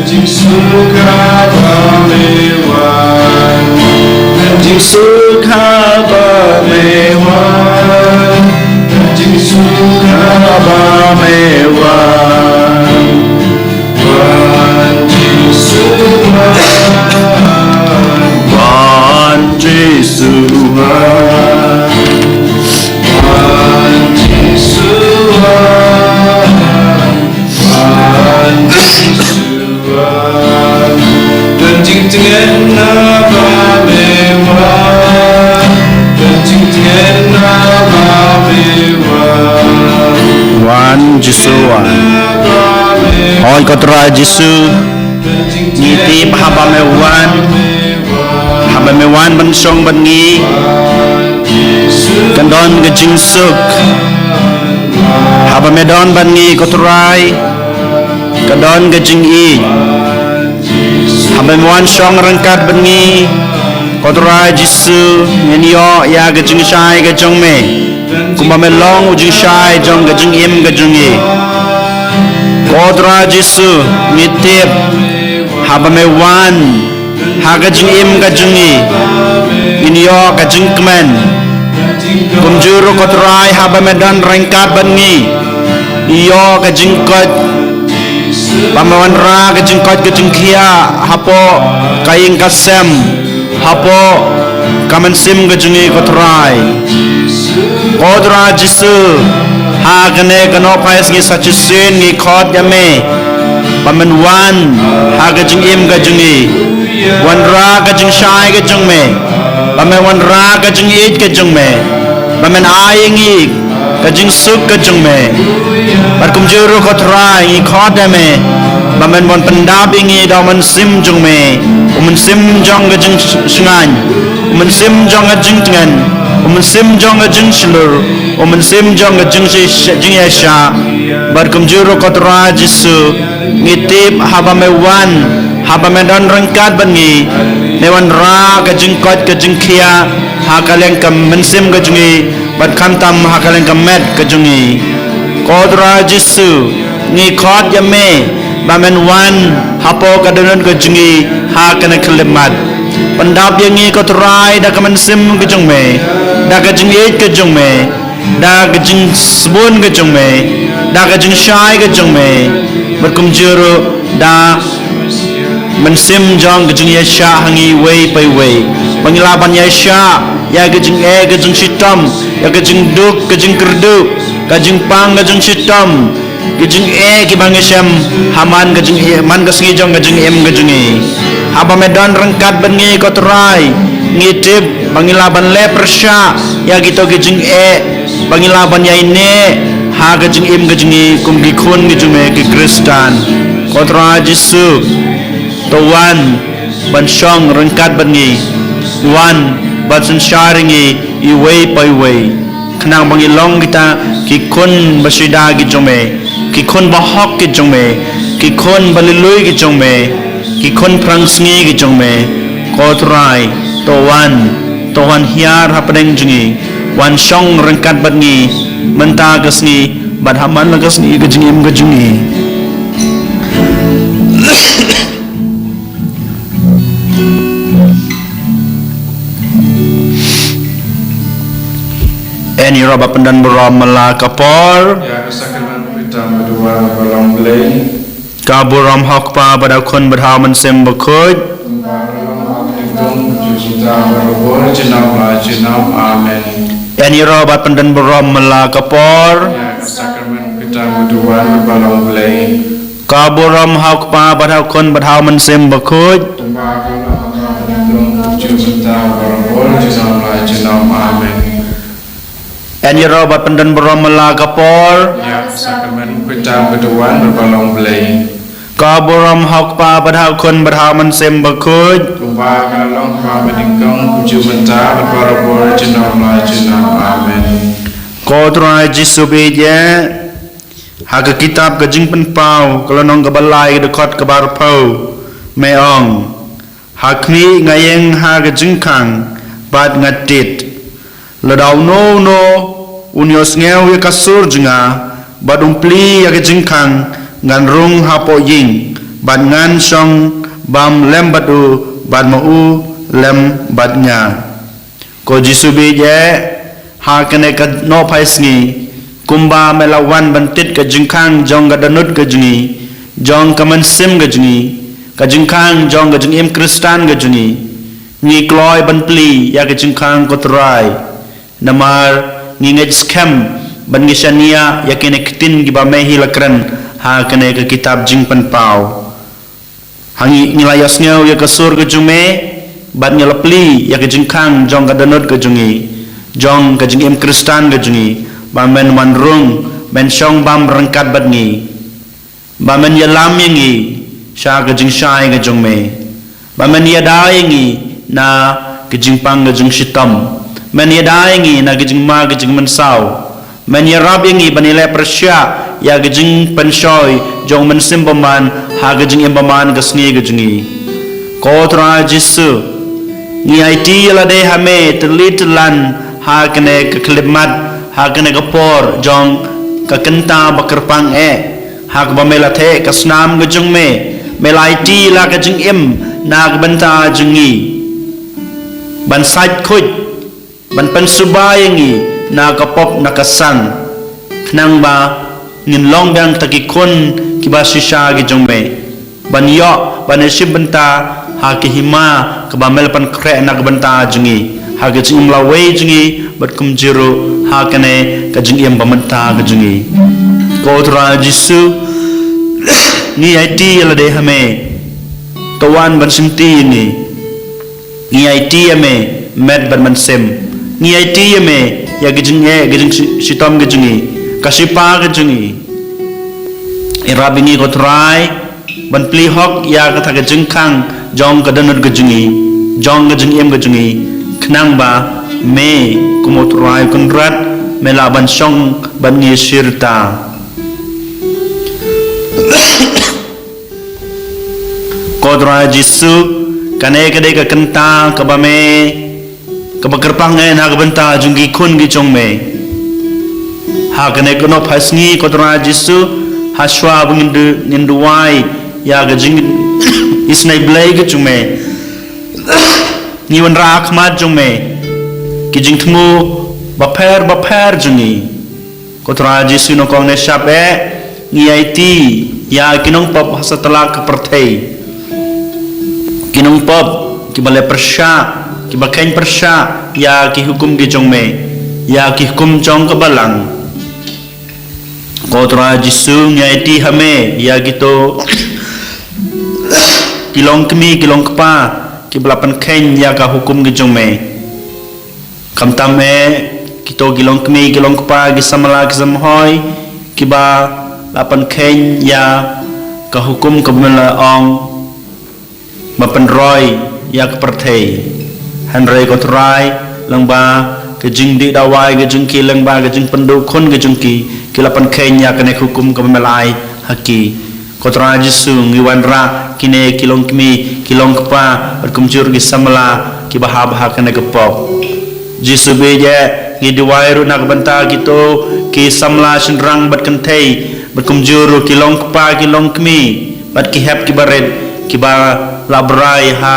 Anjing suka bermewah, anjing suka bermewah, anjing suka bermewah, anjing suka, anjing suka, anjing suka. Dan jingtingen apa mewah, dan jingtingen apa mewah. Wan Jesuan, Hoi kotra Jesu, Niti haba mewan bensong bengi, Kendon gejing suk, haba medon bengi kotrai. Kadon gejing i Haba mewan song rangkat bengi Kodra Jisu Nyenyo ya gejing syai gejong me Kumba melong ujing syai jong gejing im gejong i Kodra Jisu Ngitip Haba mewan Ha gejing im gejong i Inyo gejing kemen Kumjuru kodrai haba medan rangkat bengi Iyo gejing kot Pamawan ra kejengkot kejengkia hapo kaing kasem hapo kamensim kejengi kotrai kodra Jesu ha kene keno pais ngi sachusin ngi khot yame pamen wan ha kejeng im kejengi wan ra kejeng shai kejeng me pamen wan ra kejeng it kejeng me pamen aingi kejeng suk kejeng me Barkum juru kotrai ngi khot yame Bamen bon pendabingi da men sim jong me men sim jong gejeng sungan men sim jong gejeng tengan men sim jong gejeng slur men sim jong gejeng jing yasha barkum juru kotra Jesu ngitip haba mewan haba medan rangkat bengi newan ra gejeng kot gejeng kia ha kaleng kam men sim gejengi bat kam tam ha kaleng kam met gejengi kotra Jesu ngi khot yame Bamen wan hapo kadonon kejengi ha kena kelemat pendap yangi kotrai da kamen sim kejong me da kejeng it kejong me da kejeng sebun kejong me da kejeng syai kejong me berkum juru da men sim jong kejeng yasha hangi wei pai wei pengilapan yasha ya kejeng kejeng sitam ya kejeng duk kejeng kerduk kejeng pang kejeng sitam Gejeng kibang isyam haman gejeng man kesengi jong gejeng gejeng haba medan rengkat bengi kotrai ngitip bangilaban le persya ya gitu gejeng bangilaban ya ini ha gejeng gejeng kum gikun gejeng ke Kristan kotra Jesu tuan bansong rengkat bengi wan bansen syaringi iwei pai wei kenang bangilong kita kikun basida gejong Kikon bahok ki jong me kikon balilui ki jong me kikon prangsngi ki jong me kotrai towan hiar hapadeng jengi wan shong rengkat badngi menta kesngi badhaman lagasngi ki jengi im jengi Eni roba pendan berom melakapor Kaburam hakpa pada kun berhaman sem bekut Yani robat pendan berom melakapor Kaburam hakpa pada kun berhaman sem bekut Yani robat pendan berom melakapor Sakramen kita berdoa berbalong belai. Kaburam hakpa pada kun berhaman sem bekut Tumpah kalong pamedingkong kuju menta berbarabor jenam la jenam amen. Kodra Jesu beja haga kitab gejing penpau kalau nong kebalai dekat kebarpau meong hakni ngayeng haga jengkang bad ngatit ledau no unios ngeu kasur jenga badung pli ya jengkang ngan rung hapo ying ban ngan song bam lem batu ban mau lem batnya ko jisu be je ha kene ka no phais ngi kumba melawan bantit ka jingkang jong ga danut ga jungi jong kaman sim ga jungi ka jingkang jong ga jing im kristan ga jungi ngi kloi ban pli ya ga jingkang ko trai namar ngi ngej scam ban ngi shania ya kene kitin gi ba mehi lakran ha kene ka kitab jing pan pau hangi nilayas ngau ya ka sur ga jume ban ngi lapli ya ga jingkang jong ga danut ga jungi jong ga jing im kristan ga jungi ba men man rung men shong bam rangkat bat ngi ba men ya lam ngi sha ga jing shai ga jong me ba men ya dai ngi na ga jing pang ga jing shitam men ya dai ngi na ga jing ma ga jing man sau men ya rab ngi ban ile persya ya ga jing pan shoi jong men sim man ha ga jing im man ga sngi ga jingi ko tra jisu ni it la de hame telit lan ha kene ka klimat ha kene ka por jong ka kenta bakerpang ha ka bamela the ka snam ga jung me melai ti la ka jing im na ka banta jungi ban sait khuj ban pan subai ngi na ka pop na ka sang knang ba ngin long bang takikon ki ba shisha gi jung me ban yo ban shib banta ha ki hima ka bamel pan kre na ka banta jungi ha ga jing la wei jungi bat kum jiro ha kane ka jing im bamanta ga jungi ko tra jisu ni it la de hame kawan ban simti ni it ame med ban man sem ni it ame ya ga jing sitom ga jungi kasipa ga jungi irabingi ko trai ban pli hok ya ka ta ga jing khang jong ka danut ga jungi jong ga jing em ga jungi knang ba me kumot rai kunrat mela ban shong ban ni sirta kodra jisu kane kade ka kanta ka ba me ka ba kerpang na ka banta jungi khun gi chong me ha kane ko no phasngi kodra jisu ha shwa bungin duai ya ga jing isnai blai ga chung me ni wan ra khmat chung me ki jing thmu ba pher jungi kodra jisu no kong ne shape ni it ya kinong pop hasatala ka perthei kinong pop ki bale persya ki bakain persya ya ki hukum gi jong me ya ki hukum jong ka balang kodra jisu ni it hame ya gitu kilong kmi kilong kpa ki balapan khain ya ka hukum gi jong me kamtam me kito kilong kmi kilong kpa gi samala gi samhoi ki ba lapan khain ya ka hukum ka mela ong mapan roy ya ka perthei hanrei ko trai langba ke jing di dawai ke jing ki langba ke jing pendu khon ke jing ki lapan khain ya ka ne hukum ka melai haki ko trai jisu ngiwan ra kine kilong kmi kilong kpa kumjur gi samla ki bahab ha ka ne ka pop jisu be je ngi diwai ru nak banta gitu ki samla sinrang bat kenthei bat kumjur kilong kpa kilong kmi bat ki hap ki baret ki ba labrai ha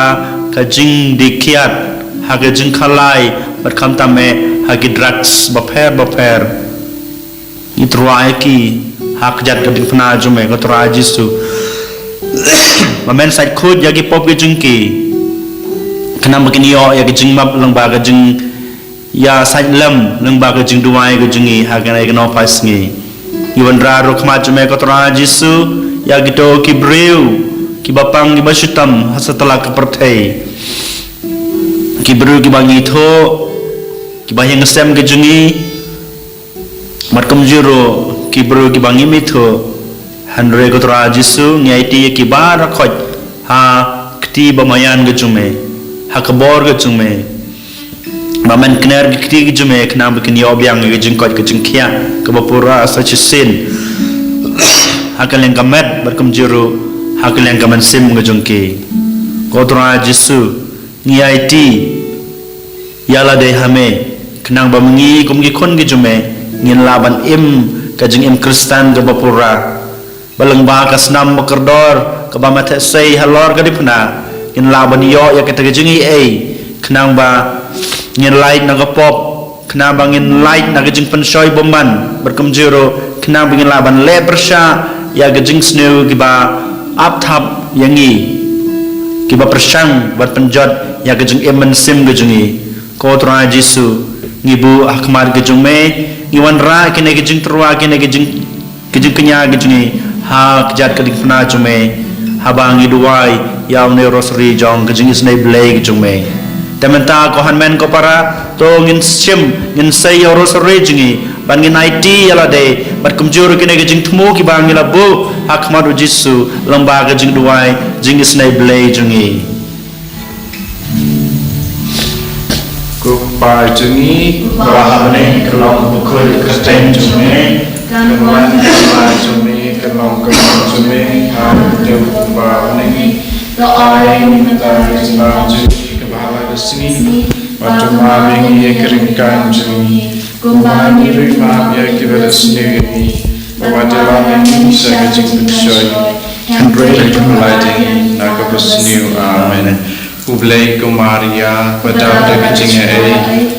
ka jing dikiat ha ka jing khalai bat kham tame ha ki drugs ba pher itruai ki ha ka jat ka ding phna jume ko tra jisu ba men sai khod ya ki pop ki jing ki khnam ba ki yo ya ki jing map lang ba ka jing ya sai lam lang ba ka jing duai ka jingi ha ka nai ka no pas ngi iwan ra ro khma jume ko tra jisu ya gitu ki breu ki bapang ki basutam hasatala ka perthei ki bru ki bangi tho ki bayang sem ke jungi mat kamjuro ki bru ki bangi mitho hanre ko tra jisu ngai ti ki bar khoj ha kti bamayan ke jume ha kabor ke jume baman kner ki kti ke jume kna ba kin yob yang ke jing kot ke jing khia ka bapura sa chisin hakaleng kamet berkamjuru hakaleng kaman sim ngajungki kodra jisu ni it yala de hame kenang bamangi kumgi khon gi jume ngin laban im kajing im kristan ga bapura balang ba kasnam makardor kabama the say halor ka dipna in laban yo ya kita jingi kenang ba ngin light na gapop kenang ba ngin light na gajing pensoy boman berkumjuro kenang bingin laban le persya ya gajing snu giba apthap yangi kiba persang bat penjot ya gajing emen sim gajungi ko tra jisu ngibu ahmad gajung me ngiwan ra kine gajing terwa kine gajing kenya gajungi ha kejat kadik fna jume habang iduai yaw ne rosary jong gajing isnai blay gajung me tementa ko hanmen ko para to ngin sim ngin say yaw rosary jingi ban ngin IT yala de bat kumjur kine gajing tmu ki bang ila bu ahmad jisu lamba gajing duai jing isnai blay jungi Kupai jungi Bahamne kelong bukul kerten jungi Kemuan kelong jungi kelong jungi Haru bahamne Doa minta jemaah jungi Kebahala kesini Batu mabing ia keringkan jungi Kumbahan diri maaf ia kibara sendiri Bawa dalam ini saya kecing bersyai Handrai jumlahi Naga berseniu Amen Ublay Kumaria pada kecingnya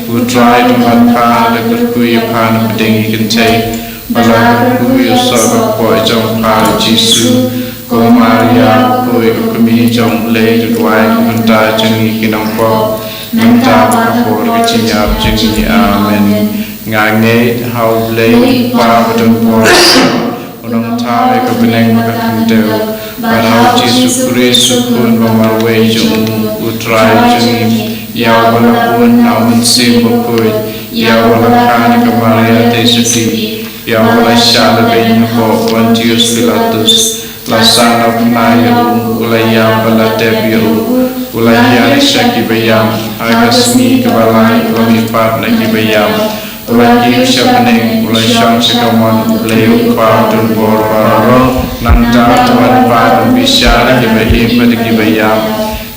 Utrai dengan pa dekat kuyu pan peding kentai pada kuyu sabak poi jong pa Jisu Kumaria kuyu kami jong lay duai kenta jengi kinang po nenta kapor kecingnya jengi Amen ngangai hau lay pa pedeng po unang tawe kebeneng makakendeu Barau Jisu Kristus pun memalui jung utrai jungi Yau balapun namun sibukui Yau balakan kemaria tesudi Yau balasyal bin ho Pontius Pilatus Lasana penayu ulayam balatebiu Ulayam syaki bayam Agasmi kebalai lamifat lagi bayam Ulagi syabening ulasyam sekaman Ulayu pardun bor bararo Nanta tuan pardun bisyara Hibahim badiki bayam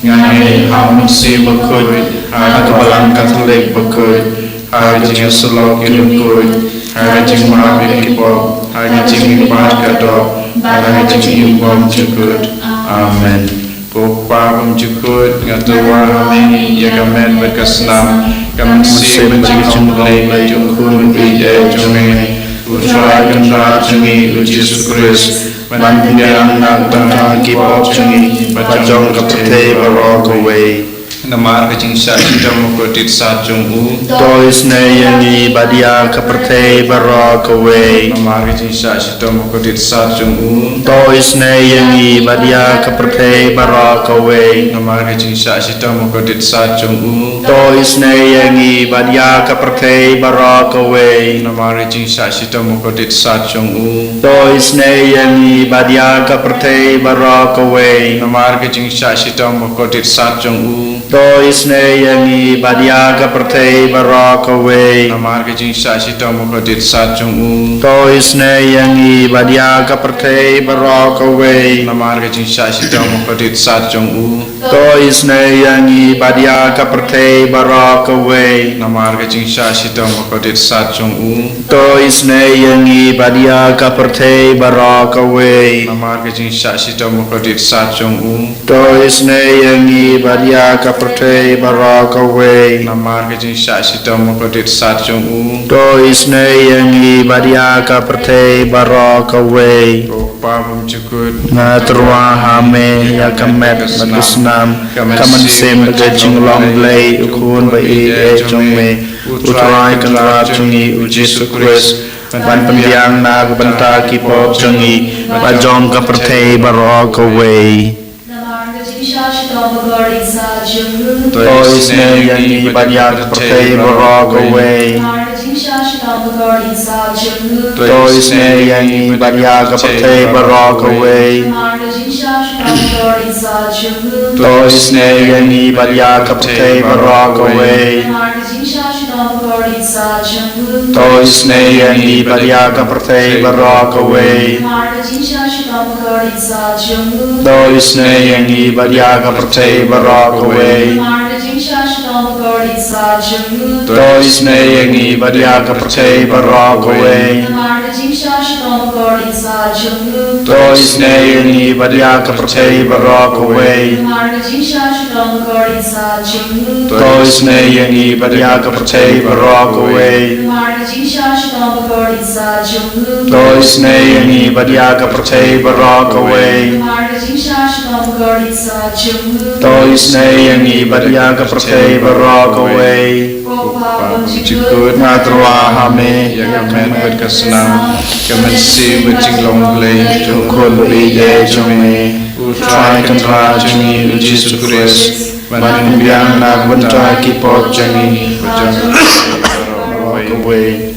Ngangai hamun si bakut Hari kebalan katolik bakut Hari jingin selok hidup kut Hari jing mahabir kipok Hari jing ibahat kadok Hari jing imbom jukut Amen Kupa jukut Ngatuwa hamin Ya kamen berkasnam Kamen si berjing mulai Jungkun bide jungi Utrai kendra jungi Yesus Kristus Mandiang nantang kipop jungi Bajong kapte barok away Namar kecing sa idam kotit sa jungu Tois ne yangi badia kapte barok away Namar kecing sa idam kotit sa jungu Tois ne yangi badia kapte barok away Namar kecing sa idam kotit sa jungu Tois ne yangi badia kapte barok away Namar kecing sa idam kotit sa jungu Tois ne yangi badia kapte barok away Namar kecing sa idam kotit sa jungu Tois ne yangi badia kapte barok away Namar kecing sa idam kotit sa jungu Tois ne yangi badia kapte barok away Namar kecing sa idam kotit sa jungu Tois ne yangi badia kapte barok away Namar kecing sa idam kotit sa jungu Tois ne yangi badia kapte barok away Namar kecing sa idam kotit sa jungu Tois ne yangi badia kapte barok away Namar kecing sa idam kotit sa jungu Tois ne yangi badia kapte barok away Pam cukut Naturwa hame ya kamet matusnam Kaman sim gajing long lay ukun ba jongme Utrai kendra jungi Yesus Kristus Ban pendiang na banta kipop jungi Bajong kapte barok away Tois ne yangi badia kapte barok away Tois ne yangi badia kapte barok away Tois ne yangi badia kapte barok away Tois ne yangi badia kapte barok away Tois ne yangi badia kapte barok away Bogori Sajung Tois neyangi badya kapratay barok away Namarga Jingsha Shidom Bogori Sajung Tois neyangi badya kapratay barok away Namarga Jingsha Shidom Bogori Sajung Tois neyangi badya kapratay barok away Namarga Jingsha Shidom Bogori Sajung Tois neyangi badya kapratay barok away Namarga Jingsha Shidom Bogori Sajung Tois neyangi badya kapratay barok away Jikut natrwa hame yakamen berkesenang Kemen si berjinglong lay Jungkun bide jome Utrai kentra jengi uji sukris Manin biang nak bentai kipot jengi Berjang away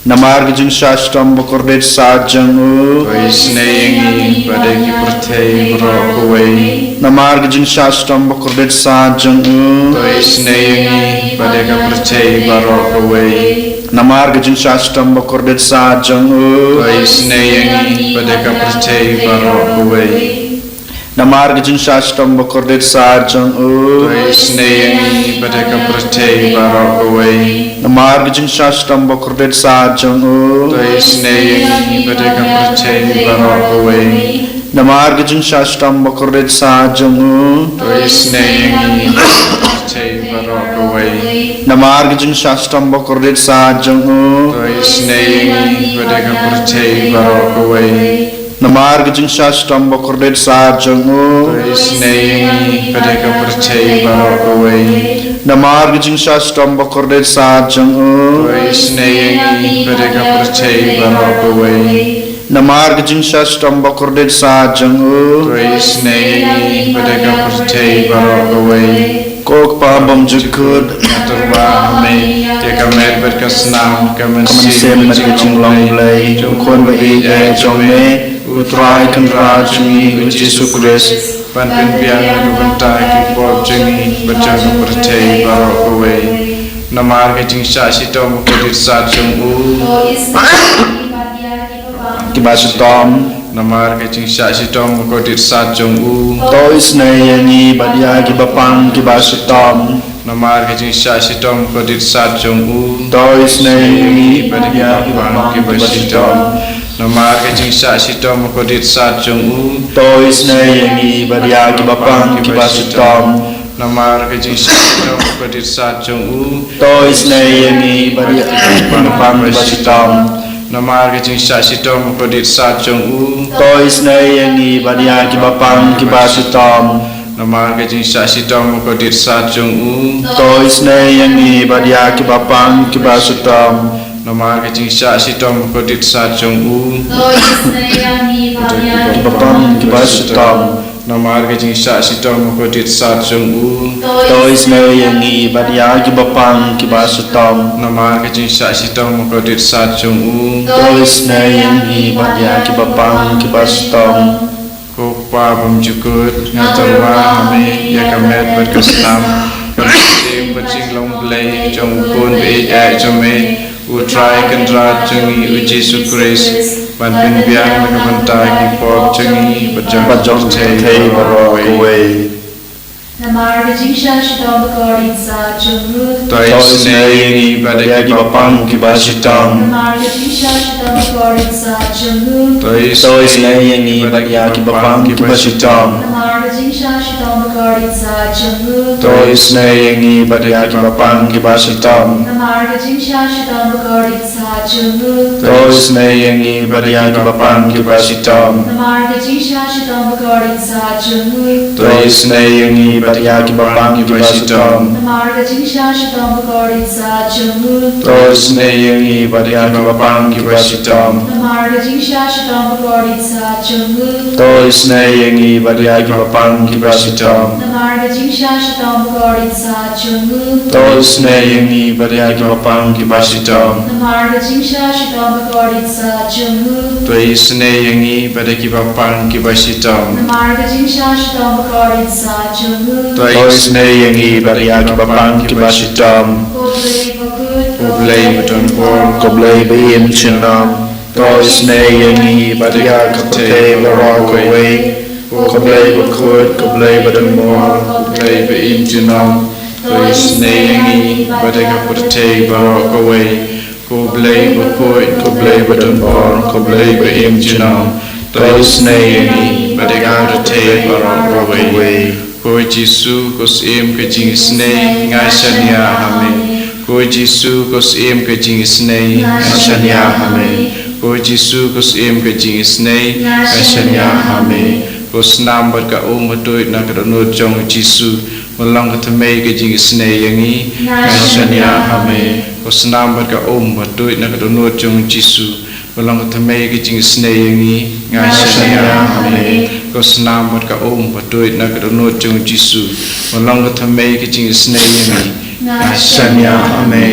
Namar gijung shashtam bokordet sajang u Tois neyangi badai kipertei barok away Namar gijung shashtam bokordet sajang u Tois neyangi badai kipertei barok away Namar gijung shashtam bokordet sajang u Tois neyangi badai kipertei barok away Namar gijung shashtam bokordet sajang u Tois neyangi badai kipertei barok away Namar gijung shashtam bokordet sajang u Tois neyangi badai kipertei barok away Namar gijung shashtam bokordet sajang u Tois neyangi kipertei barok away Namar gijung shashtam bokordet sajang u Tois neyangi badai kipertei barok away Namar gijung shashtam bokordet sajang u Tois neyangi badai kipertei barok away Namar gijung shashtam bokordet sajang u Tois neyangi badai kipertei barok away Namar gijung shashtam bokordet sajang u Tois neyangi badai kipertei barok away Kok pabam jukut Naturba hame Yakamet berkesenang Kemensim berkecing long lay Jungkun beide jome Utrai kenra jengi uji sukris Panpin biang kebentai kipot jengi Berjaga percaya barok away Namar kecing syasitom Kedit sajang u Kibasutom Namar kecing syasitom Kedit sajang u Tois neyangi badya kibapang kibasutom Namar kecing syasitom Kedit sajang u Tois neyangi badya kibapang kibasutom Namar kecing syasitom Kedit sajang u Tois neyangi badya kibapang kibasutom Namar kecing syasitom Kedit sajang u Tois neyangi badya kibapang kibasutom Namar kecing syasitom Kedit sajang u Tois neyangi badya kibapang kibasutom Namar kecing syasitom Kedit sajang u Tois neyangi badya kibapang kibasutom Namar kecing syasitom Kedit sajang u kibapang kibasutom Namar kecing syasitom Kedit sajang u Tois neyangi badya kibapang kibasutom Namar kecing syasitom Kedit sajang u Tois neyangi badya kibapang kibasutom Kupa bumjukut ngatarwa hame yakamet berkesenam Kemensim berjinglong belai Jungkun beide jome Utrai kendra jengi uji sukris Panpin biang kebentai kipot jengi Berjang tei barok away Namarga Jingsha Shidom Bogori Sajung Tois neyangi badai kibapang kibasutom Namarga Jingsha Shidom Bogori Sajung Tois neyangi badya kibapang kibasutom Namarga Jingsha Shidom Bogori Sajung Tois neyangi badya kibapang kibasutom Namarga Jingsha Shidom Bogori Sajung Tois neyangi badya kibapang kibasutom Namarga Jingsha Shidom Bogori Sajung Tois neyangi badya kibapang kibasutom Namarga Jingsha Shidom Bogori Sajung Tois neyangi badya kibapang kibasutom Namarga Jingsha Shidom Bogori Sajung Tois neyangi badya kibapang kibasutom Namarga Jingsha Shidom Bogori Sajung Tois neyangi badya kibapang kibasutom Namarga Jingsha Shidom Bogori Sajung Tois neyangi badya kibapang kibasutom Namarga Jingsha Shidom Bogori Sajung Tois neyangi badya kibapang kibasutom Koblai beton pol koblai beim chinam Tois neyangi badya kapate barok away Koblai bakut koblai beton mol Koblai beim chinam tôi snei ngi badega putei barok away ko blei bo poi ko blei bo don bor ko blei bo im jinam tôi snei ngi badega putei barok away ko Jisu ko sim ke jing snei ngai shania hame ko Jisu ko sim ke jing snei ngai shania hame ko Jisu ko sim ke jing snei ngai shania hame ko snam bar ka matoi na ka no jong Jisu malang ka thmei ke jing snei yangi ngai shania hame ko snam bar ka matoi na ka no jong Jisu malang ka thmei ke jing snei yangi ngai shania hame ko snam bar ka matoi na ka no jong Jisu malang ka thmei ke jing snei yangi ngai shania hame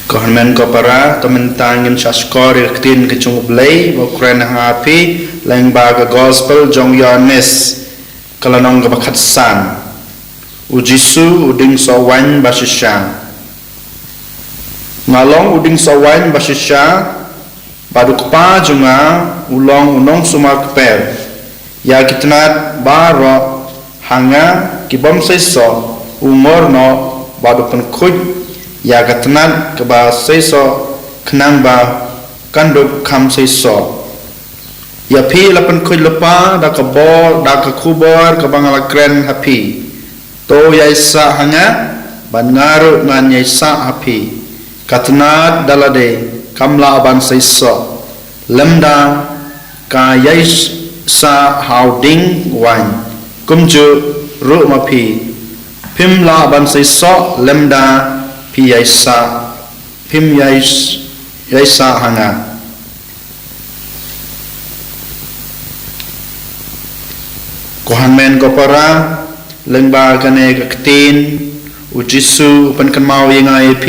Kohanmen ko para tementangin shaskor yaktin ke chung blay bokren happy leng baga gospel jong Yohanes kalanong ka bakatsan ujisu uding sawan basisya ngalong uding sawan basisya badukpa junga ulong unong sumak per ya kitnat baro hanga kibom seiso umor no badupan kuj ya katnan ke ba seiso khnang ba kanduk kham seiso ya phi lapan khoi lapa da ka bo da ka khubor ka bangala kren happy to yaisa hanga ban ngaru ngan yaisa happy katnat dalade kamla ban seiso lemda ka yaisa hauding wan kumju ru ma phi phimla ban seiso lemda Yaisa Pim Yaisa hanga Kohanmen ko para lengba kane kaktin ujisu pan mau yang ip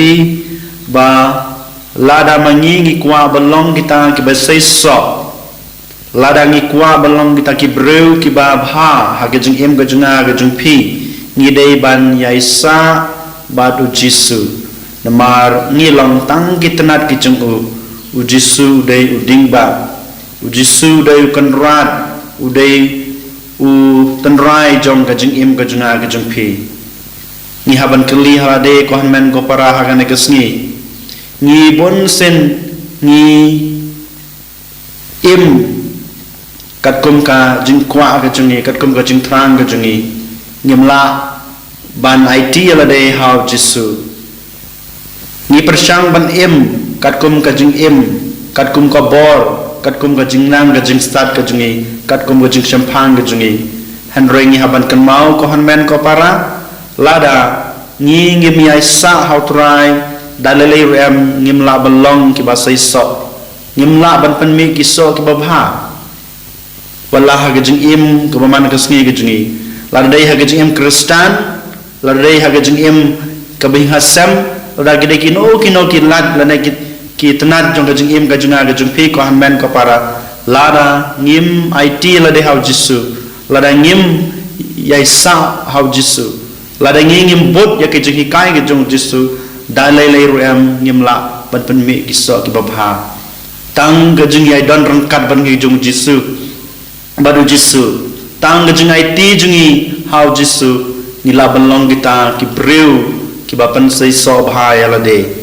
ba lada mangi kwa belong kita ki basaiso lada ngi kwa belong kita ki breu ki ba bha ha ke jing em ga junga ga jung pi ngi dei ban Yaisa batu Jisu namar ngilong tang kitnat ki jung ujisu dei uding ba ujisu dei kanrat udei u tenrai jong ka jing im ka junga ka jung pi ni haban kali halade ko hanmen ko para ha kan kesni ni bon sen ni im kat kum ka jing kwa ka jungi kat kum ka jing thrang ka jungi ngimla ban IT alade how Jisu ni persang ban im kat kum ka jing im kat kum ka bor kat kum ka jing nang ka jing start ka jungi kat kum ka jing champang ka jungi hanroi ni haban kan mau ko hanmen ko para lada ni ngim Yaisa how try dalele rem ngim la belong ki basai so ngim la ban pen mi ki so ki babha wallah ka jing im ko man ka sngi ka jungi lada dai ha ka jing im Kristan ladai haga jing im kabing hasam lada gede kino ki lat lana ki tenat jong jing im ga junga ga jung pi ko hanmen ko para lada ngim IT lada how Jisu lada ngim Yaisa how Jisu lada ngim bot ya ke jing kai ga jung Jisu dalai lai ruam ngim la ban pen mi ki so ki babha tang ga jing yai don rangkat ban gi jung Jisu baru Jisu tang ga jing IT jungi how Jisu nila belong kita ki breu ki bapan sei so bhai alade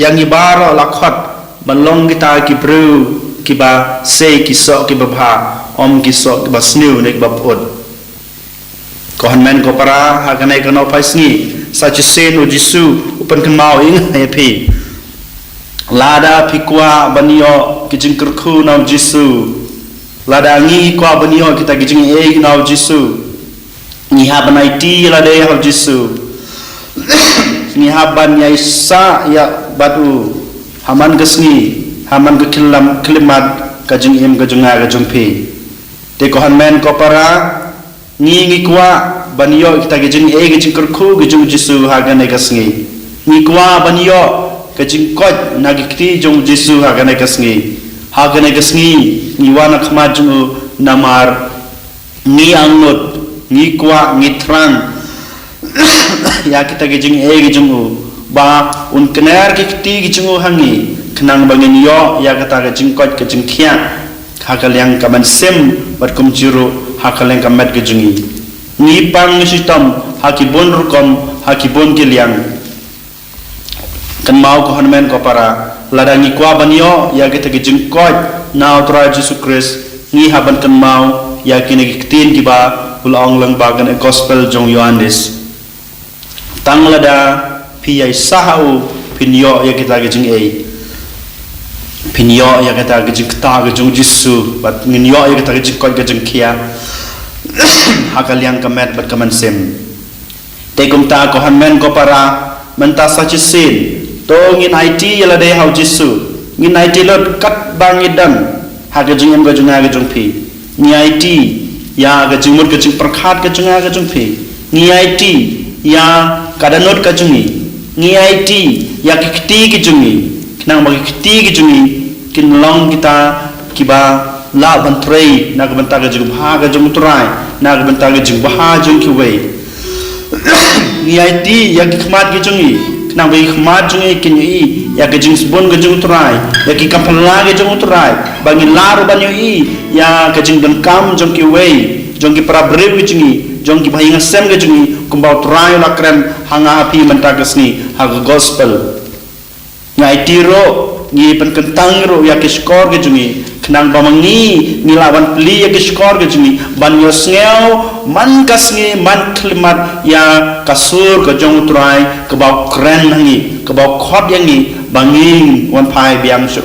yang ibara lakhot belong kita ki breu ki ba sei ki so ki babha om ki so ki basnu ne ki bapod ko hanmen ko para ha kanai kano paisni sachi sen o Jisu upan kan mau ing happy lada pikwa banio ki jingker khu na Jisu lada ngi kwa banio kita ki jing e na Jisu ni haban IT la de ha Jisu ni haban Yaisa ya batu haman gesni haman ke klimat ka jing em ka junga ka jumpi te ko hanmen ko para ni kwa banyo kita ke jing e ke jing kerku ke jung Jisu ha ga ne gasngi ni kwa banyo ke jing kot na ki jung Jisu ha ga ne gasngi ni wana khma jung namar ni angot ni kwa ni trang ya kita gejing gejing ba un kener kiti gejing hangi kenang bangin yo ya kata gejing kot gejing kia hakal yang kaman sem berkum juru hakal yang kamat gejingi ni pang sistem hakibon rukom hakibon kiliang kan mau ko hanmen ko para ladangi kwa banyo ya kita gejing kot na utra Yesus Kristus ni haban kan mau ya kini kitin kiba ulang lang bagan gospel jong Yohanes tang lada piyai sahau pinyo ya kita gejing pinyo ya kita gejing ta gejing Yesus bat nginyo ya kita gejing kot gejing kia hakal yang kamet bat kaman sem tekum ta ko hanmen ko para menta sachisin to ngin IT ya lade hau Yesus ngin IT lot kat bangidan hagejing em gejing pi ni IT ya gejing mut gejing perkhat gejing pi ni IT ya kadanot kajungi ni IT ya kiti kajungi nang bagi kiti kajungi kin long kita kiba la bantrei na banta kajung bha kajung turai na banta kajung bha jung kiwe ni IT ya khmat kajungi nang bagi khmat jungi kinyi ya kajung sebon kajung turai ya ki kapala kajung turai bagi laru banyu ya kajung dengkam jung kiwe jung ki prabrib kajungi jong ki bhainga sem ge jungi kumbau trai la kren hanga api mentagasni haga gospel ngai tiro ngi pen kentang ro ya ki skor ge jungi knang bamangi ni lawan pli ya ki skor ge jungi ban yo sngew man kasngi man klimat ya kasur ge jong trai ke bau kren hangi ke bau khot yangi banging wan phai biang su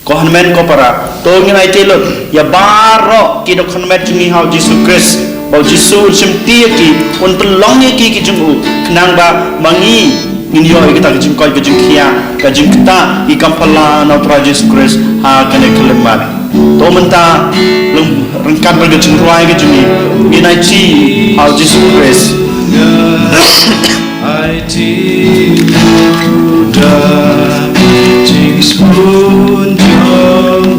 ko hanmen ko para to ngai telot ya baro ki do khonmet jungi hau Jesus Christ bau Yesus semti ki un pelong ki jungu kenang ba mangi nginyo kita gejing koi gejing kia gejing kita i kampala na tra Jesus Christ ha kane kelemat to menta lum rengkat bergejing ruai gejing ni nai chi how Jesus Christ IT da jing spoon jong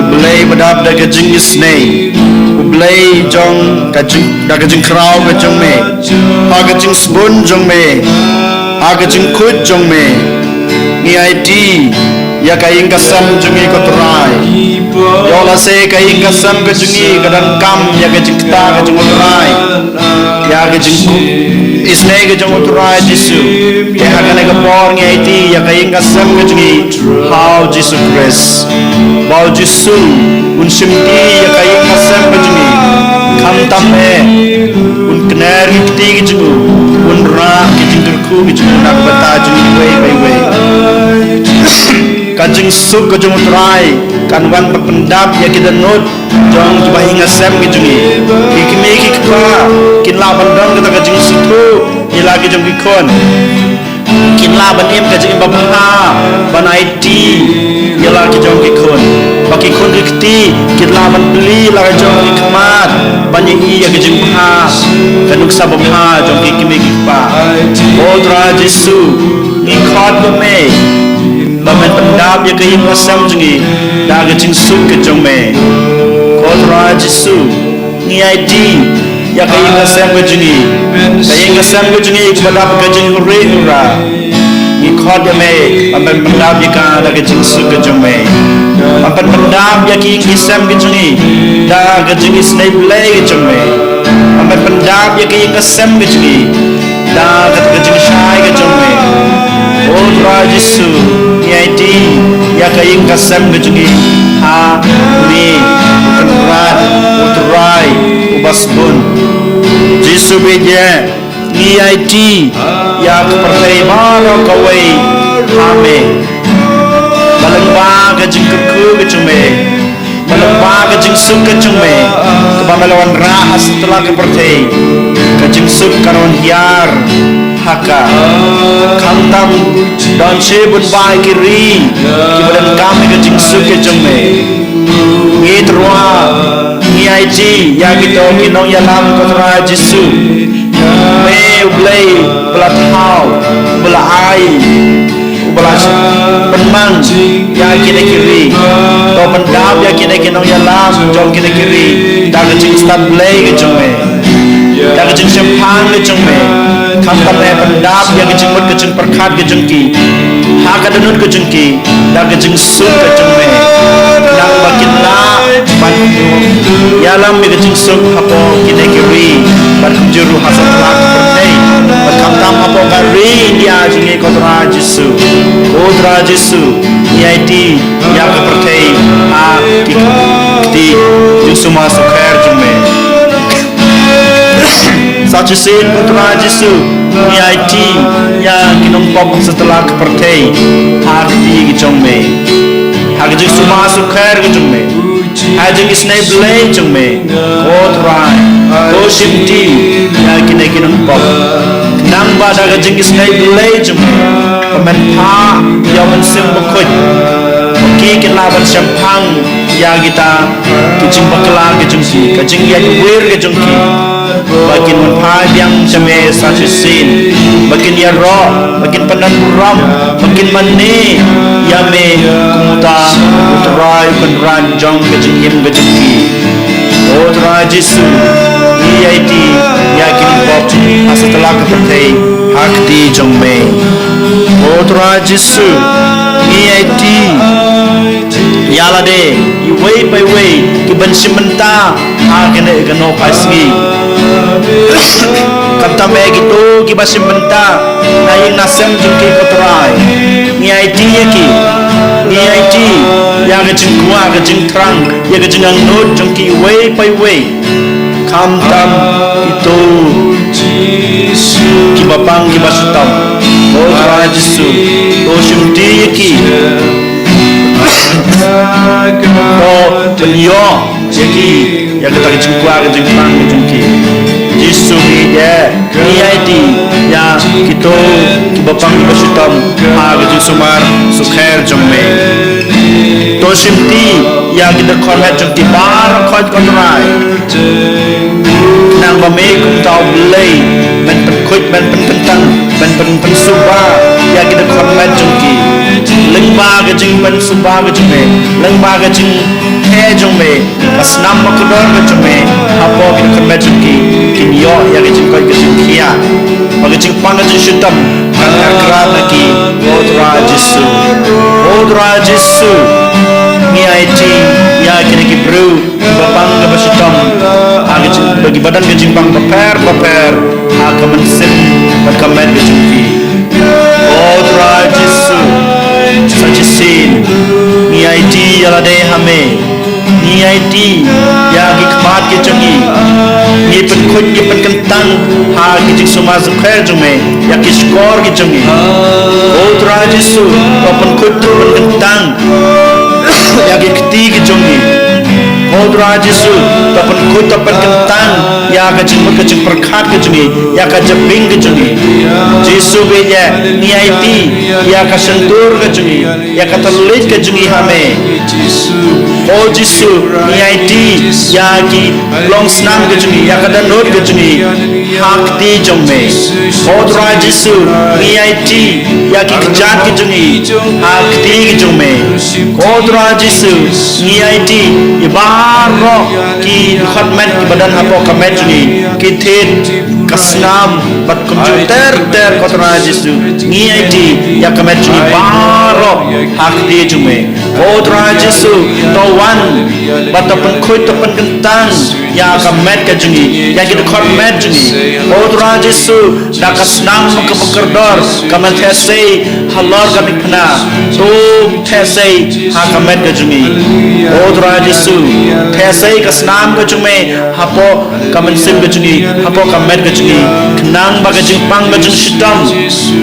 ublay badap da gejing isnei ublay jong kajing da gejing kraw gejing me ha gejing spun jong me ha gejing khut jong me ni IT ya kaing kasam jungi ko trai yo la se kaing kasam gejing kadan kam ya gejing kta gejing trai ya gejing isnei gejing trai Yesu ya hakane ka por ni IT ya kaing kasam gejing how Jesus Christ bau Yesu un simti ya kaing kasam gejing kam tamme un kner kti gejing un ra gejing ku gejing nak bata jungi we kajing suk kajung trai kan wan pendap ya kita not jong coba hingga sem gejungi kikme kikpa kin la bandang kita kajing situ ila kajung kikon kin la ban em kajing babha ban IT ila kajung kikon baki kon kikti kin la ban beli la kajung kikmat ban yi ya kajing ha kanuk sababha jong kikme kikpa odra Yesu ni khot me bamen pendap ya kaing asam jungi da gejing suk ke jong me kodra Yesu ni ID ya kaing asam ke jungi kepada gejing ura ni khod ya me bamen pendap ya ka da gejing suk ke jong me bamen pendap ya kaing asam ke jungi da gejing snai play ke jong me bamen pendap ya kaing asam ke jungi da kat kajing shai ke jongme o tra jisu niaiti ya kaying kasam ke jungi ha ni kenrat utrai ubasbun jisu beje niaiti ya kepertai maro kawai hame balengba kajing keku ke jongme balengba kajing suk ke jongme kebamelawan rahas setelah kepertai kajing suk karon hiar haka kantam dan sebut baik kiri kibadan kami kajing suk ke jongme ngitrua niaiti ya kita kinong yalam kotra jisu me ublay belatau belai ubalas penmang ya kini kiri to pendap ya kini kinong yalam jom kini kiri dah kecing start play ke jongme dah kecing sempang ke jongme kantam me pendap ya kecing mut kecing perkat ke jengki haka denut ke jengki dah kecing suk ke jongme nang bakin la ban yalam me kecing suk hapo kini kiri ban juru hasil telak pertei berkamtam hapo kari dia jingi kotra jisu niaiti ya kepertei ha kiti jusuma sukher jume sacu sin kotra jisu niaiti ya kinong pop setelah kepertei ha kiti jongme ha jusuma sukher jume Hajing isnai belai jengme, kotrai, kosimti, ya kini kinong pop. Nang bada hajing isnai belai jengme, pemen pa, ya mensim bukut. Oki kelaban sempang, ya kita kicing bakla kejengki, kajing ya duir kejengki. Bakin menpa yang jeme sajusin, bakin ya roh, bakin penan buram, bakin mani, ya me kumuta, utrai penran jong kejengim kejengki. Otra jisu, niaiti, ya kini pop, setelah kepertai, hakti jong me. Otra jisu, niaiti, ya lade, iway by way, kiban simenta, hakene gano pasgi. Kata begitu kiba simenta naing nasem jengki kotorai niaiti yaki niaiti ya kejeng gua kejeng terang ya kejeng angnut jengki way by way kamtam itu kiba pang kiba sutam kotorai jisu kosimti yaki ko penyo yaki ya kita kejeng gua kejeng terang jengki Jisu ya niaiti ya kita kibapang kibasutam ha kejeng sumar sukher jongme to simti ya kita kormet jengti bar khoi kontrai nang bame kum tau belai men penkuit men pententang men pensuba ya kita kormet jengki lengba kejeng pensuba kejengme lengba kejeng he jongme kasnam makodor kejengme apo kita kormet jengki kinyo ya kejeng koi kejeng kia kejeng pang kejeng syutam akra lagi odra jisu niaiti ya kini kibru bapang kebesutam bagi badan kejeng pang paper akamansin bakamen kejeng ki odra jisu sajisin niaiti ya lade hame niaiti ya hikmat kejengi ni penkut ni penkentang ha kejeng suma sukher jume ya kiskor kejengi odra jisu penkut penkentang ya kiti kejengi odra jisu penkut penkentang ya kejeng perkat kejengi ya kejebing kejengi jisu beje niaiti ya kasentur kejengi ya katelit kejengi hame oh jisu niaiti ya ki long snam kejengi ya kadanut kejengi hakti jongme odra jisu niaiti ya ki kejat kejengi hakti jongme odra jisu niaiti ibaro ki khatmet ki badan hapo kamet jengi ki thet kasnam bat komputer ter odra jisu niaiti ya kamet jengi baro hakti jongme O Tuhan Yesus tawan batapan khoi tapan kentang ya ka met ka jungi ya kita khot met jungi O Tuhan Yesus dak senang ke bekerdor ka man thesei halor ka dikna to thesei ha ka met ka jungi O Tuhan Yesus thesei ka senam ka jungi hapo ka man sim ka jungi hapo ka met ka jungi kenang ba ka jing pang ka jing shitam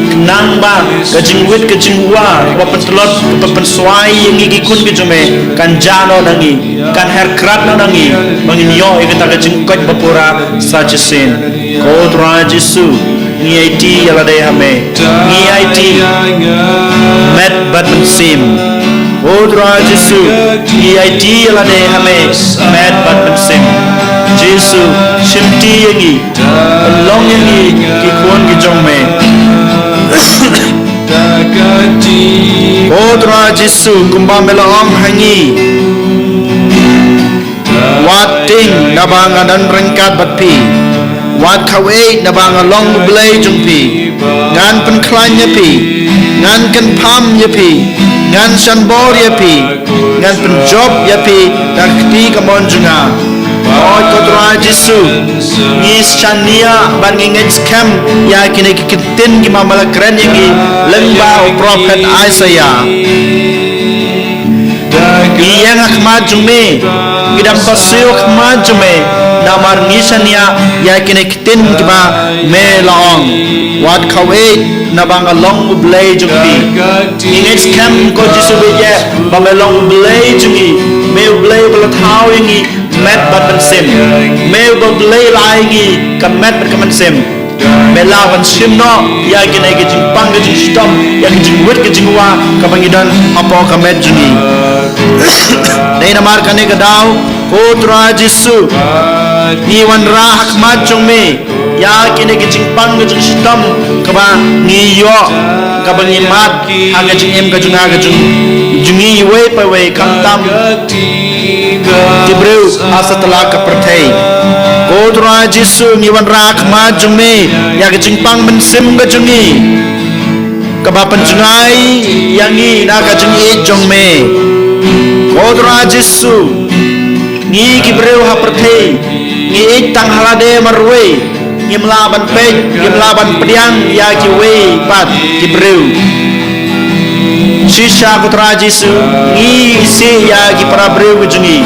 kenang ba ka jing wit ka jing wa pentelot ke penswai yang gigi kun ke jume kan jano nangi kan herkrat nangi bangin yo ikata ke jingkot bapura sajesin ko Tuhan Yesus ni IT yala de hame ni IT met bat sim ko Tuhan Yesus ni IT yala de hame met bat sim Yesus shimti yangi long yangi ki kun ki jume O Tuhan Yesus kumbang melom hangi wat ting nabang dan rengkat batpi wat kawe nabang long belai jungpi ngan penklan nyepi ngan ken pam nyepi ngan sanbor nyepi ngan penjob nyepi dan keti kamon junga O Tuhan Yesus ngis chania ban ngengej scam ya kini kitin ki mamala keren yangi lemba prophet Isaiah yang akhmat jume idam pasio akhmat jume namar ngisania ya kini kitin ki ma melong wat kawe nabang along ublay jumpi ngengej scam ko Yesus beje ba melong ublay jungi me ublay balathau yangi met bat sim me ublay laingi ka met bat kaman sim melawan simno ya gina ke jing pang ke jing stom ya ke jing wit ke jing wa ka bangidan apa ka met jungi dai namar kane ka daw ko Tuhan Yesus ni wan ra hakmat jume ya kine ke jing pang ke jing stom ka ba ni yo ka bangimat ha ke jing em ka jung ha ke jung jungi we pa we kam tam Tibreu setelah kepertai ko Tuhan Yesus ngiwan rak majume ya kejingpang mensim kejungi kebapan jungai yangi na kejungi jongme ko Tuhan Yesus ngi kibreu hapertai ngi tang halade marwe ngi melaban pej ngi melaban pediang ya kiwe pat kibreu Shisha Putra Yesus ngi si ya ki para breu kejungi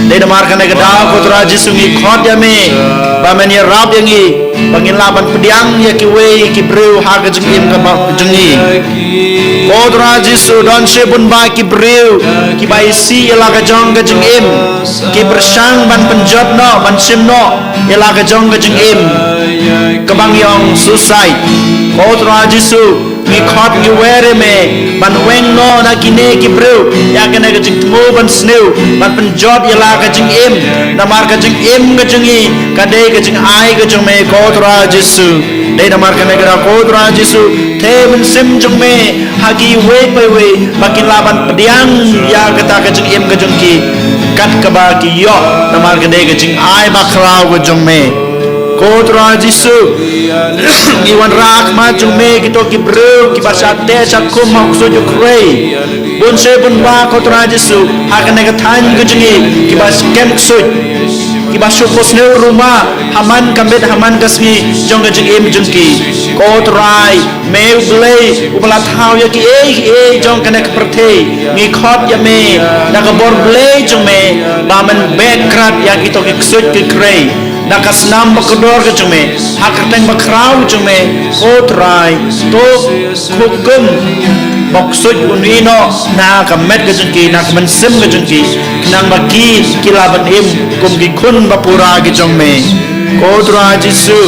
dai damar kana ke da Putra Yesus ngi khot ya me ba men ya rab yangi bangin laban pediang ya ki we ki breu ha kejungi ka kejungi Putra Yesus don se bun ba ki breu ki bai si ya la ka jong kejungim ki bersang ban penjot no ban sim no ya la ka jong kejungim kabang yong susai Putra Yesus ni khot ni were me ban weng no na kine ki bro ya kana ka jing mo ban sneu ban pen job ya la ka jing em na mar ka jing em ka jingi ka de ka jing ai ka jing me ko Tuhan Yesus de na mar kana ka ko Tuhan Yesus the ban sim jing me ha ki we pe we bakin la ban pediang ya ka ta ka jing em ka jing ki kat ka ba ki yo na mar ka de ka jing ai ba khrau ka jing me ko Tuhan Yesus iwan rak maju me kito ki bro ki basate sakum maksud yo krei bun se bun ba ko Tuhan Yesus hakane ka than ke jingi ki bas kem ksut ki basu posne rumah haman kambet haman kasmi jong ke jing em jungki ko trai me ublei ubala thau ya ki e jong kana ka perthe ngi khot ya me da ka bor blei jong me ba man bekrat ya kito ki ksut ki krei nakas nam bakdor ke jume hakrteng bakrau jume kotrai to hukum maksud unino na kamet ke jungki na mensim ke jungki nang bagi kilaban im kum ki kun bapura ke jume kotrai Yesu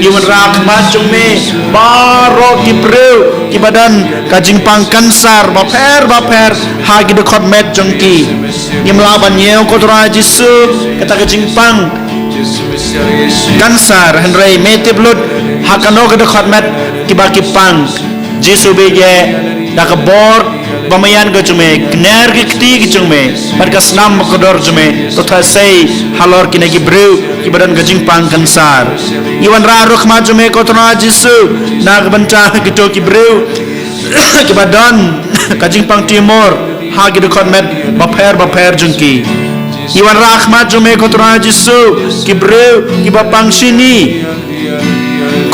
iwan rak ma jume baro ki breu ki badan kajing pangkansar baper hagi de khot met jungki imlaban yeu kotrai Yesu kata kajing pang kansar henry mete blood hakano ke dekat met kibaki pang Yesus beje dak bor bamayan ke cume kner ke kti ke cume barkas nam kodor cume to thasei halor kinagi breu kibadan gajing pang kansar iwan raruk ma cume ko Tuhan Yesus nag banca ke to ki breu kibadan gajing pang timur hagi de kon met baper jungki iwan rahmat jume kotra Jisu kibreu kibapang sini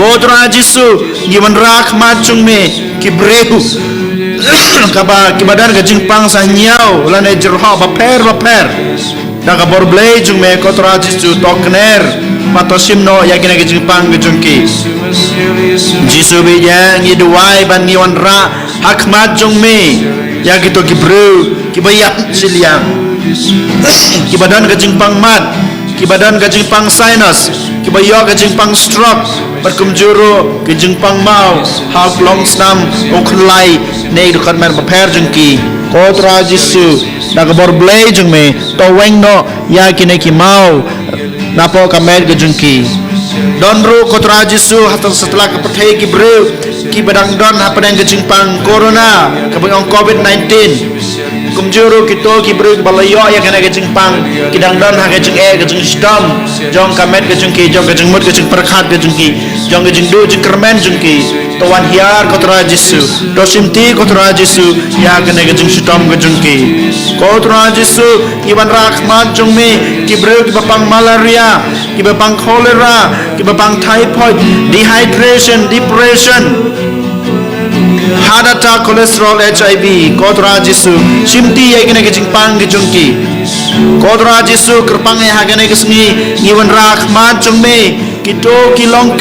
kotra Jisu iwan rahmat jume kibreu kaba kibadan gajing pang sahnyau lane jerho baper daga borblei jume kotra Jisu tokner matosimno yakina gajing pang gajungki Jisu biya ngiduai ban iwan ra hakmat jume yagito kibreu kibayak siliang kibadan gajing pang mat kibadan gajing pang sinus kibayo gajing pang stroke berkumjuru gajing pang mau hak long snam oklai nei dukan mer baper jengki kotra Jisu nagabor blay jengme to wengno yakine ki mau napo kamer gajengki donru kotra Jisu hatal setelah kepertai kibreu kibadang don hapadang gajing pang corona kabang COVID-19 kumjuru kito kibreu balayo ya kana gajing pang kidang don ha gajing gajing stom jong kamet gajing ki jong gajing mut gajing perkhat gajing ki jong gajing du jing kermen jing ki tawan hiar kotra Jisu dosimti kotra Jisu ya kana gajing stom gajing ki kotra Jisu iban rahmat jong me kibreu kibapang malaria kibapang cholera kibapang typhoid dehydration depression heart attack cholesterol HIV kotra Jisu simti yakina gajing pang gajungki kotra Jisu kerpang ya hagane gesni iwan rahmat jongme kito kilong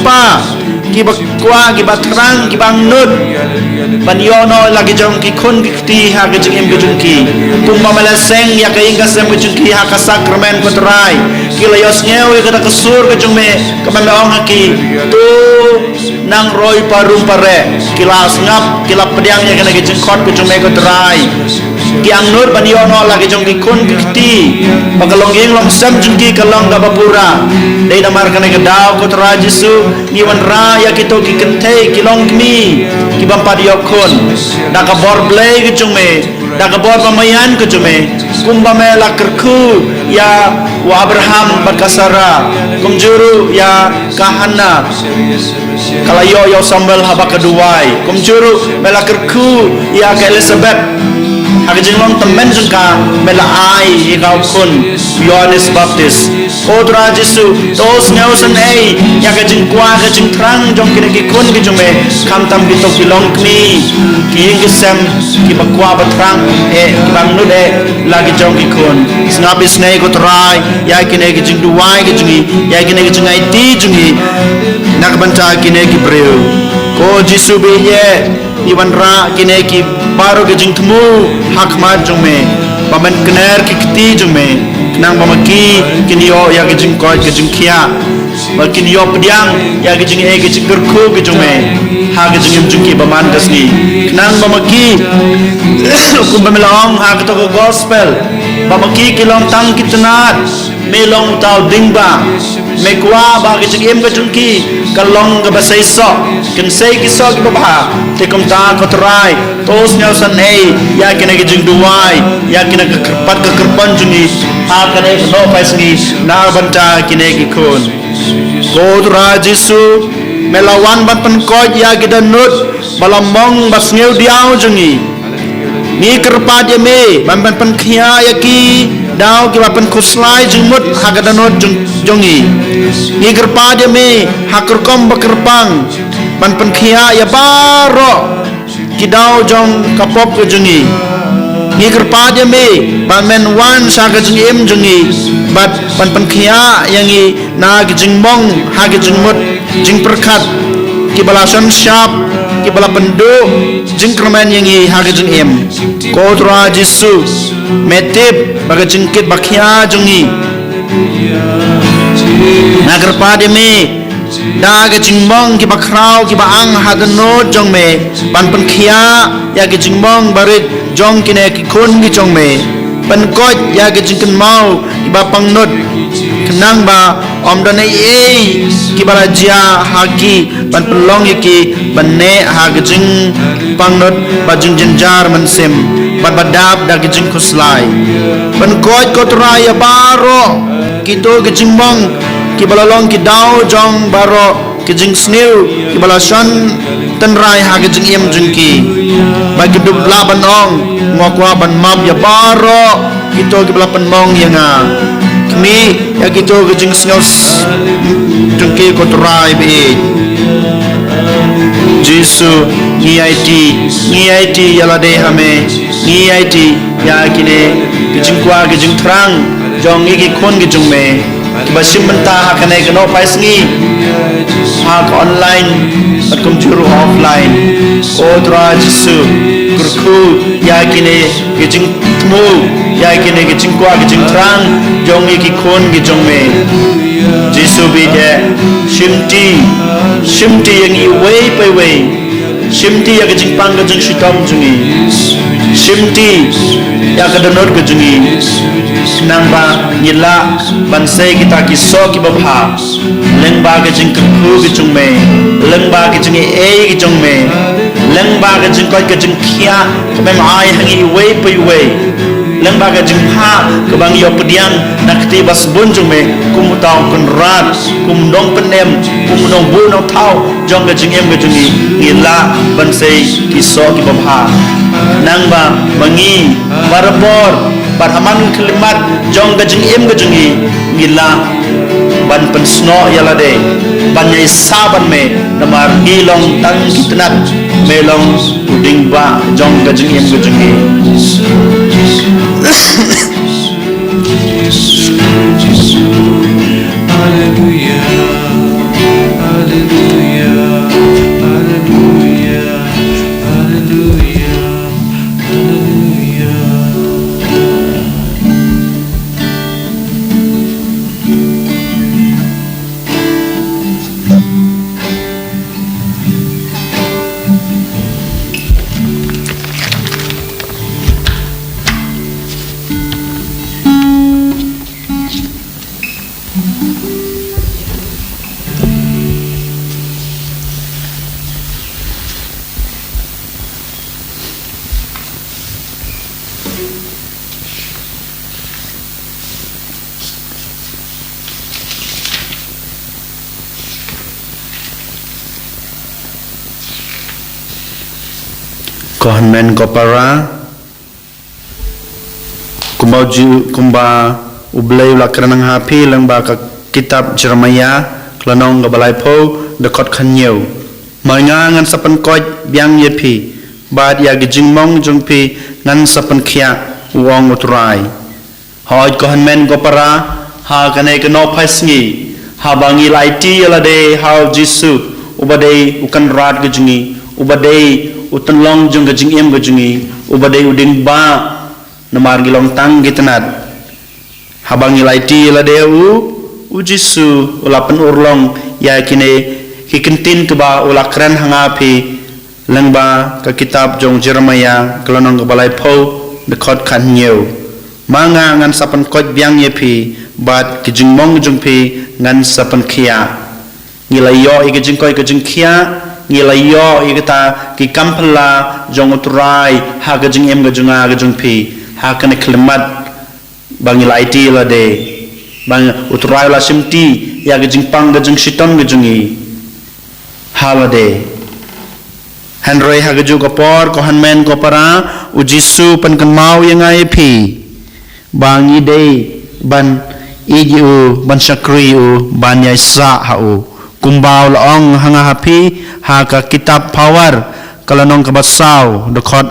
pa kibakwa kibatrang kibang nut banyono lagi jong ki kun kiti ha gajing gajungki tumma malaseng ya kainga sem gajungki ha kasakramen kotrai kilayos nyewe kata kesur gajungme kamamong haki tu nang roy parum pare kilas ngap kilap pediang ya kena gajing kot gajungme kotrai kiang nur banyono lagi jong ki kun kiti pakalong yeng long sem jungki kalong gabapura dai damar kana gadau kotra Jisu iwan ra ya kito ki kentei kilong kmi ki bampa diokon daga borblei gajungme daga bor pamayan gajungme kumba mela kerku ya wa Abraham berkasara kumjuru ya kahana kalayo yo sambal haba keduai kumjuru mela kerku ya ke Elizabeth agajing long temen jengka mela ai ikau kun Yohanes Baptis kotra Jisu tos ngausan ya gajing kwa gajing terang jong kini kun gijume kamtam bitok bilong kni kiing gesem kibakwa batrang kibang nude lagi jong kun snabis nei kotrai ya kini gajing duai gajingi ya kini gajing IT jungi nakbanta kini kibreu ko Jisu biye iwan ra kini ki baru gajing temu hakmat jongme paman kener kikti jongme kenang pamaki kinio ya gajing koi gajing kia makin yo pediang ya gajing gajing gerku gajongme ha gajing jungki paman kasni kenang pamaki kum pamelong ha keto gospel pamaki kilong tang kitnat melong tau dingba mekwa ba gajing gajungki kalong ga basai so ken sei ki so ki ba tekom ta kotrai tos nyausan ya kena gajing duai ya kena kekerpan jungi ha kena no paisngi na banta kine ki kun kotra Jisu melawan ban penkoj ya gidanut balamong basngeu diau jungi ni kerpa dia me ban penkhia ya ki dau ki ban kuslai jumut hagadanot jungi ni kerpa dia me hakerkom bakerpang ban penkhia ya baro kidau jong kapop ke jungi ni kerpa dia me ban men wan sa ke jungi bat ban penkhia yang i na gijing mong ha gijing mut jing perkat ki balasan syap ki bala pendu jing kermen yang i ha gijing kotra Jisu metip baga jingkit bakhia jungi na kerpa dia me da gijing mong ki bakrau ki baang hadano jong me ban penkhia ya gijing mong barit jong kine ki kun gi jong me penkot ya gijing ken mau ki bapang nut kenang ba om dane ki barajia haki ban pelong ki bane ha gijing pangnut bajing jenjar mensim ban badap da gijing kuslai penkot kotra ya baro kito gijing mong ki balalong ki dau jong baro ki jing sniu ki balasan tan rai ha ke jing em jing ki bagi dub la ban ong ngokwa ban map ya baro kito ke belapan mong yang kami ya kito ke jing singos jing ki ko rai be Jesu ni IT yala de hame ni IT ya kine ke jing kwa ke jing trang jong iki kon ke jung me basim menta hakane ke no pais ngi ha online at komjuru offline o tra Jesu kurku ya kine ke jing tmu ya kine ke jing kwa ke jing trang jong iki kon ke jung me Jesu bi de shimti yang i way by way shimti ya ke jing pang ke jing shitam jungi shimti ya ke donor ke jungi nangba nila bansai kita kiso ki babha lengba ke jing ku ke jung me lengba ke jing e ke jung me lengba ke jing ko ke jing khia ke mem ai hangi way by way lengba ke jing ha ke bang yo pediang nakti bas bun jung me kum taw kun rat kum dong penem kum dong bu no thau jong ke jing em ke jungi nila bansai kiso ki babha nangba bangi barapor barhaman kelimat jong gajing em gajengi ngila ban pensno yala de banyai saban me namar ngilong tang kitnat melong uding ba jong gajing em gajengi Hallelujah Hallelujah Hallelujah Hallelujah Hallelujah Kohanmen kopara kumba ublay ulakranang hapi lengba ka kitab Jeremiah klanong gabalai po dekot khanyew mainga ngan sapan koj biang yepi bad ya gijing mong jungpi ngan sapan khia uong utrai hoj kohanmen kopara ha kane keno phasngi ha bangi laiti ala de ha Jesu ubadei ukan rat gijingi ubadei utan long jung gajing em gajungi ubadai uding ba namar gilong tang gitanat habang ilaiti la deu Jesu ulapan urlong ya kine hikentin ke ba ulakran hangapi lengba ka kitab jong Jeremiah kelonong balai pau dekot kan nyeu manga ngan sapan kot biang yepi bat kijing mong jungpi ngan sapan khia ngilayo ikijing koi kijing khia ngilayo ikata ki kampala jong utrai ha gajing em gajunga gajung pi ha kana kelemat bang ilaiti la de bang utrai la simti ya gajing pang gajung shiton gajungi ha la de Henry ha gaju kopor ko hanmen ko para ujisu pan kan mau yang ai pi bang ide ban iu ban sakri u ban yai sa ha u kumbau laong hanga hapi ha ka kitab power kalanong kabasau dekot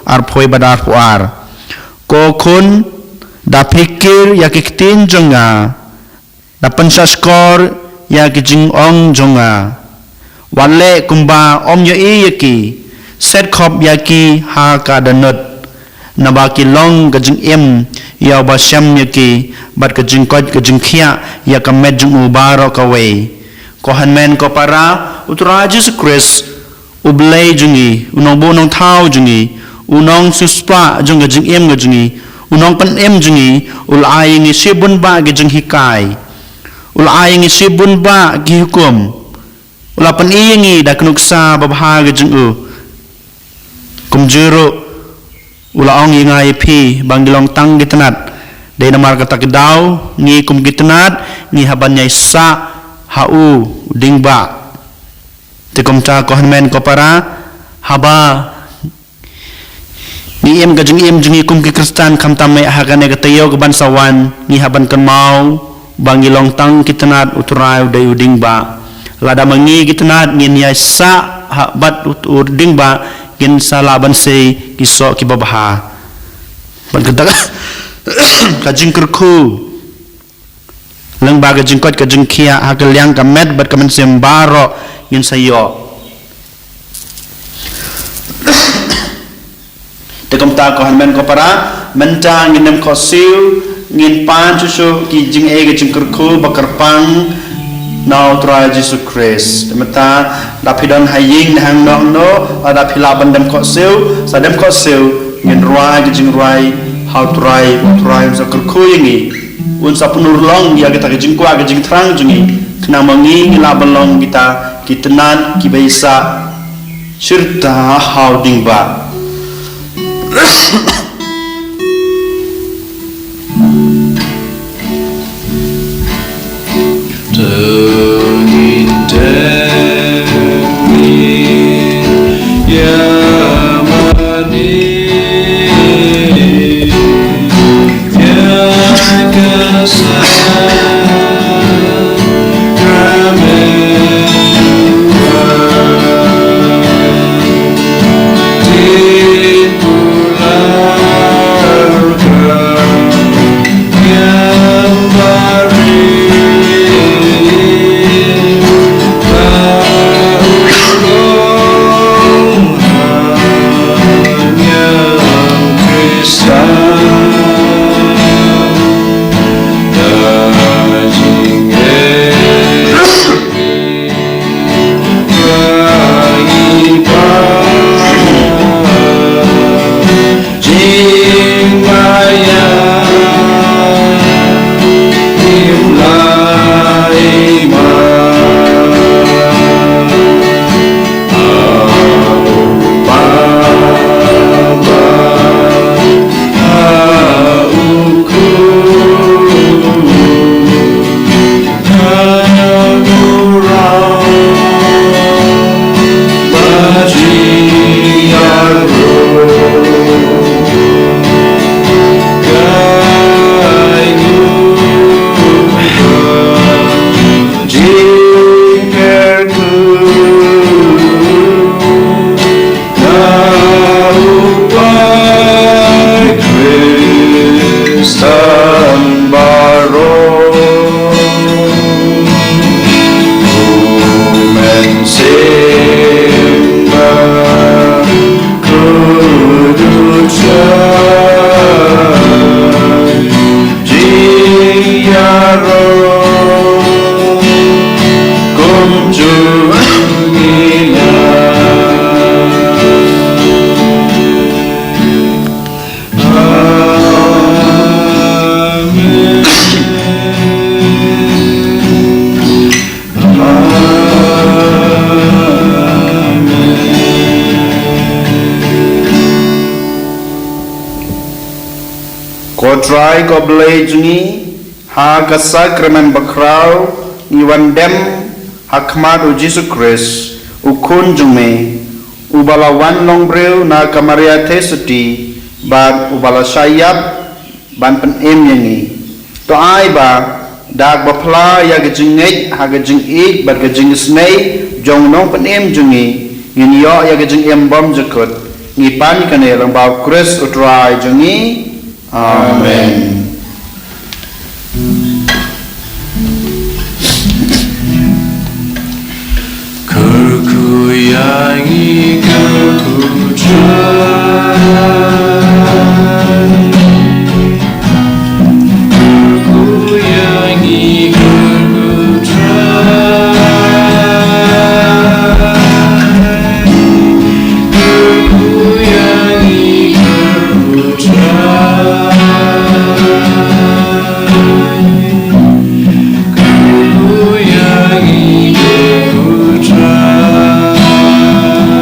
arpoi badar puar ko kun da pikir ya kitin jonga da pensaskor ya kijing ong jonga wale kumba om ya yaki set khop yaki ha ka danut nabaki long gajing em ya basyam yaki bat gajing kot gajing khia ya kamet jung ubaro kawe kohanmen ko para utra Jesus Christ ublay jungi unong bonong thau jungi unong suspa jung gajing em gajungi unong pan em jungi ulai ngi sibun ba gajing hikai ulai ngi sibun ba gi hukum ulapan iyangi da knuksa babha gajing u kumjuro ulaong ingai pi bangilong tang gitanat de namar kata kedau ngi kum gitanat ngi habanyai sa hau dingba Tekomta kohanmen kopara haba ni em gajung em jungi kum ki Kristen kam tamme hagane gatayo ke bansawan ni haban kan mau bangi long tang kitanat uturai udai uding ba lada mangi kitanat ngin ya sa habat uding ba ngin salaban se kisok ki babaha ban kata kajing kerku lang ba kajing kot kajing kia hagal yang kamet bat kamen sembaro ngin sayo Tekom ta ko hanmen ko para menta nginem ko siu ngin pan chusu ki jing e ge jing kurku bakarpang nau tra Jesus Christ meta dapidon haying hang no ada pila bandem ko siu sadem ko siu ngin ruai ge jing ruai how try so kurku yingi un sapunur long ya kita ge jing kwa ge jing trang jungi kena mangi laban long kita kitenan ki baisa syirta how ding ba Try ko belai jungi ha ka sakramen bakrau ni wandem hakmat u Jesus Christ ukun jume ubala wan long breu na kamaria teseti bag ubala sayap ban pen em yangi to ai ba dag bapla ya gejingej ha gejing bag gejing snei jong nong pen em jungi yin yo ya gejing em bom jakut ngi pan kane rang ba Christ utrai jungi Amen. Kerku yangi kerku try, kerku yangi kerku try, kerku yangi kerku try. Ku yangi ku try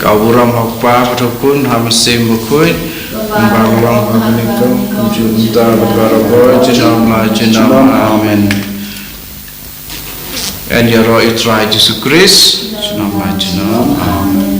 Kawuram hokpa patukun hamasim bukui Mbagwang pagnikum Junta berkaraboy Jinam Amen. And ya roh itrai Yesus Kristus Jinam Amen.